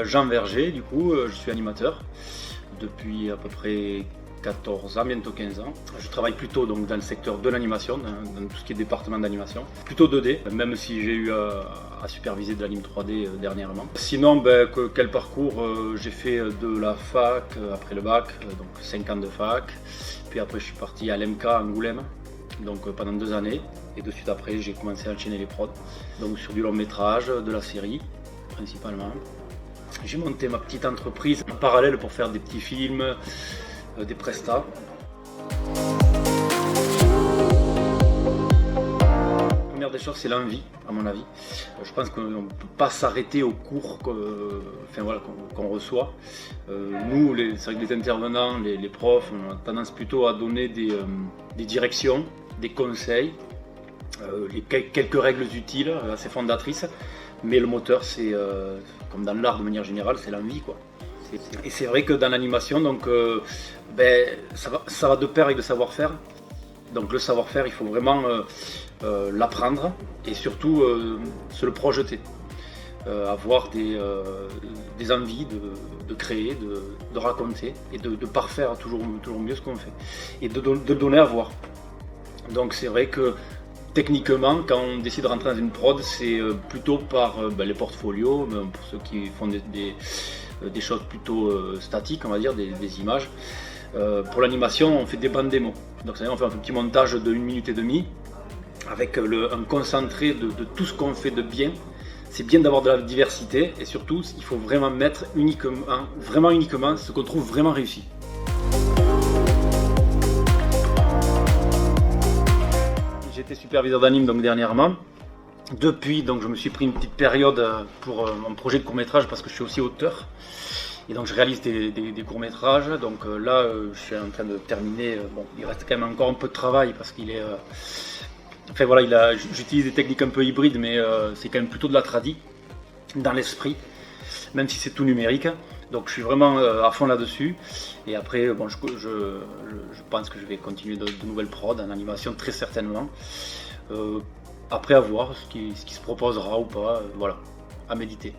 Jean Verger, du coup, je suis animateur depuis à peu près 14 ans, bientôt 15 ans. Je travaille plutôt donc, dans le secteur de l'animation, dans tout ce qui est département d'animation, plutôt 2D, même si j'ai eu à superviser de l'anime 3D dernièrement. Sinon, quel parcours? J'ai fait de la fac après le bac, donc 5 ans de fac, puis après je suis parti à l'MK à Angoulême, donc pendant 2 années, et de suite après j'ai commencé à enchaîner les prods, donc sur du long métrage, de la série principalement. J'ai monté ma petite entreprise en parallèle pour faire des petits films, des prestats. La première des choses, c'est l'envie, à mon avis. Je pense qu'on ne peut pas s'arrêter aux cours qu'on reçoit. Nous, c'est vrai que les intervenants, les profs, on a tendance plutôt à donner des directions, des conseils, quelques règles utiles, assez fondatrices. Mais le moteur, c'est comme dans l'art de manière générale, c'est l'envie, quoi. Et c'est vrai que dans l'animation, donc, ça va de pair avec le savoir-faire. Donc le savoir-faire, il faut vraiment l'apprendre et surtout se le projeter. Avoir des envies de créer, de raconter et de parfaire toujours mieux ce qu'on fait. Et de le donner à voir. Donc c'est vrai que techniquement, quand on décide de rentrer dans une prod, c'est plutôt par les portfolios, pour ceux qui font des choses plutôt statiques, on va dire, des images. Pour l'animation, on fait des bandes démos. Donc c'est-à-dire on fait un petit montage de 1 minute et demie avec un concentré de tout ce qu'on fait de bien. C'est bien d'avoir de la diversité et surtout, il faut vraiment mettre uniquement ce qu'on trouve vraiment réussi. J'ai été superviseur d'anime donc dernièrement. Depuis, donc, je me suis pris une petite période pour mon projet de court-métrage parce que je suis aussi auteur. Et donc je réalise des courts-métrages. Donc là, je suis en train de terminer. Bon, il reste quand même encore un peu de travail parce qu'il est... Enfin voilà, j'utilise des techniques un peu hybrides, mais c'est quand même plutôt de la tradi dans l'esprit, même si c'est tout numérique. Donc je suis vraiment à fond là-dessus. Et après, bon, je pense que je vais continuer de nouvelles prods en animation très certainement. Après à voir ce qui se proposera ou pas, voilà, à méditer.